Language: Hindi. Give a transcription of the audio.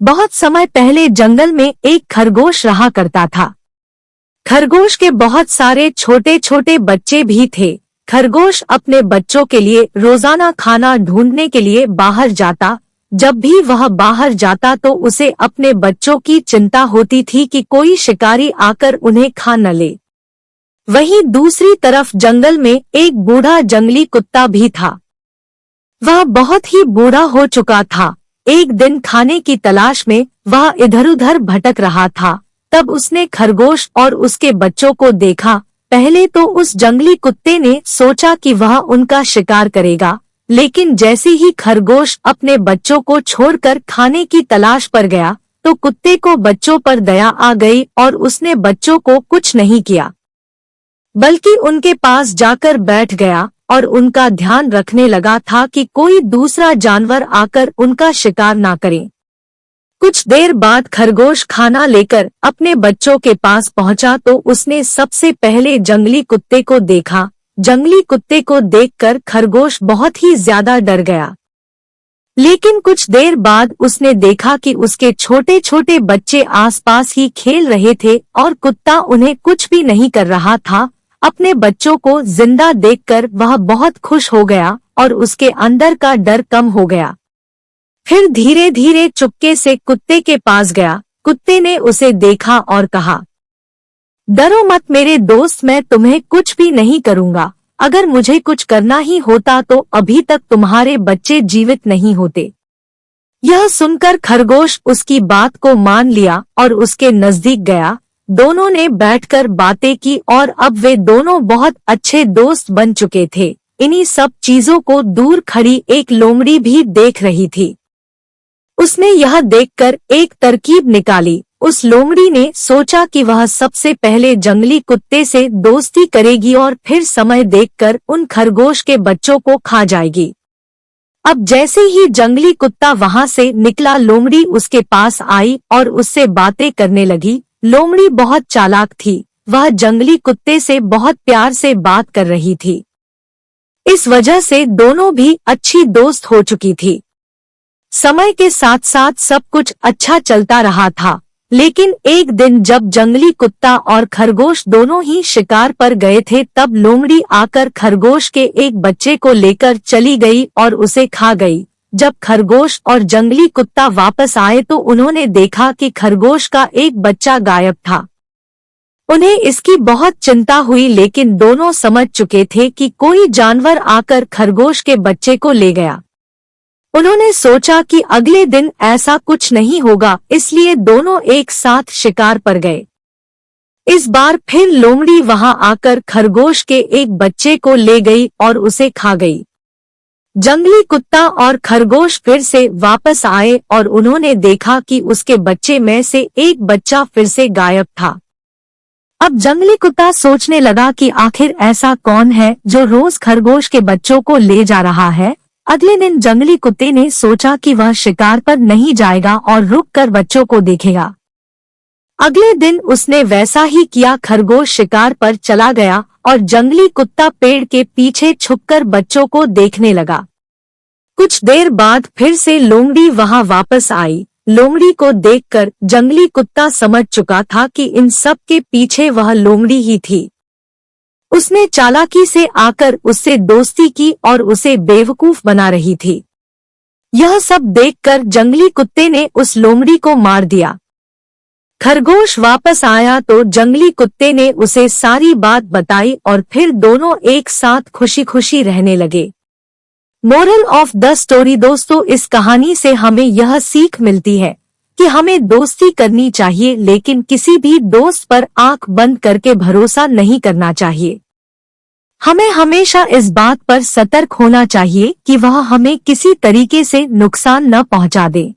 बहुत समय पहले जंगल में एक खरगोश रहा करता था। खरगोश के बहुत सारे छोटे छोटे बच्चे भी थे। खरगोश अपने बच्चों के लिए रोजाना खाना ढूंढने के लिए बाहर जाता। जब भी वह बाहर जाता तो उसे अपने बच्चों की चिंता होती थी कि कोई शिकारी आकर उन्हें खा न ले। वहीं दूसरी तरफ जंगल में एक बूढ़ा जंगली कुत्ता भी था। वह बहुत ही बूढ़ा हो चुका था। एक दिन खाने की तलाश में वह इधर-उधर भटक रहा था। तब उसने खरगोश और उसके बच्चों को देखा। पहले तो उस जंगली कुत्ते ने सोचा कि वह उनका शिकार करेगा, लेकिन जैसे ही खरगोश अपने बच्चों को छोड़कर खाने की तलाश पर गया तो कुत्ते को बच्चों पर दया आ गई और उसने बच्चों को कुछ नहीं किया, बल्कि उनके पास जाकर बैठ गया और उनका ध्यान रखने लगा था कि कोई दूसरा जानवर आकर उनका शिकार ना करे। कुछ देर बाद खरगोश खाना लेकर अपने बच्चों के पास पहुंचा तो उसने सबसे पहले जंगली कुत्ते को देखा। जंगली कुत्ते को देखकर खरगोश बहुत ही ज्यादा डर गया, लेकिन कुछ देर बाद उसने देखा कि उसके छोटे छोटे बच्चे आसपास ही खेल रहे थे और कुत्ता उन्हें कुछ भी नहीं कर रहा था। अपने बच्चों को जिंदा देखकर वह बहुत खुश हो गया और उसके अंदर का डर कम हो गया। फिर धीरे धीरे चुपके से कुत्ते के पास गया। कुत्ते ने उसे देखा और कहा, डरो मत मेरे दोस्त, मैं तुम्हें कुछ भी नहीं करूँगा। अगर मुझे कुछ करना ही होता तो अभी तक तुम्हारे बच्चे जीवित नहीं होते। यह सुनकर खरगोश उसकी बात को मान लिया और उसके नजदीक गया। दोनों ने बैठकर बातें की और अब वे दोनों बहुत अच्छे दोस्त बन चुके थे। इन्हीं सब चीजों को दूर खड़ी एक लोमड़ी भी देख रही थी। उसने यह देखकर एक तरकीब निकाली। उस लोमड़ी ने सोचा कि वह सबसे पहले जंगली कुत्ते से दोस्ती करेगी और फिर समय देखकर उन खरगोश के बच्चों को खा जाएगी। अब जैसे ही जंगली कुत्ता वहां से निकला, लोमड़ी उसके पास आई और उससे बातें करने लगी। लोमड़ी बहुत चालाक थी। वह जंगली कुत्ते से बहुत प्यार से बात कर रही थी। इस वजह से दोनों भी अच्छी दोस्त हो चुकी थी। समय के साथ साथ सब कुछ अच्छा चलता रहा था, लेकिन एक दिन जब जंगली कुत्ता और खरगोश दोनों ही शिकार पर गए थे तब लोमड़ी आकर खरगोश के एक बच्चे को लेकर चली गई और उसे खा गई। जब खरगोश और जंगली कुत्ता वापस आए तो उन्होंने देखा कि खरगोश का एक बच्चा गायब था। उन्हें इसकी बहुत चिंता हुई, लेकिन दोनों समझ चुके थे कि कोई जानवर आकर खरगोश के बच्चे को ले गया। उन्होंने सोचा कि अगले दिन ऐसा कुछ नहीं होगा, इसलिए दोनों एक साथ शिकार पर गए। इस बार फिर लोमड़ी वहां आकर खरगोश के एक बच्चे को ले गई और उसे खा गई। जंगली कुत्ता और खरगोश फिर से वापस आए और उन्होंने देखा कि उसके बच्चे में से एक बच्चा फिर से गायब था। अब जंगली कुत्ता सोचने लगा कि आखिर ऐसा कौन है जो रोज खरगोश के बच्चों को ले जा रहा है। अगले दिन जंगली कुत्ते ने सोचा कि वह शिकार पर नहीं जाएगा और रुककर बच्चों को देखेगा। अगले दिन उसने वैसा ही किया। खरगोश शिकार पर चला गया और जंगली कुत्ता पेड़ के पीछे छुपकर बच्चों को देखने लगा। कुछ देर बाद फिर से लोमड़ी वहां वापस आई। लोमड़ी को देखकर जंगली कुत्ता समझ चुका था कि इन सब के पीछे वह लोमड़ी ही थी। उसने चालाकी से आकर उससे दोस्ती की और उसे बेवकूफ बना रही थी। यह सब देखकर जंगली कुत्ते ने उस लोमड़ी को मार दिया। खरगोश वापस आया तो जंगली कुत्ते ने उसे सारी बात बताई और फिर दोनों एक साथ खुशी खुशी रहने लगे। मोरल ऑफ द स्टोरी दोस्तों, इस कहानी से हमें यह सीख मिलती है कि हमें दोस्ती करनी चाहिए, लेकिन किसी भी दोस्त पर आंख बंद करके भरोसा नहीं करना चाहिए। हमें हमेशा इस बात पर सतर्क होना चाहिए कि वह हमें किसी तरीके से नुकसान न पहुंचा दे।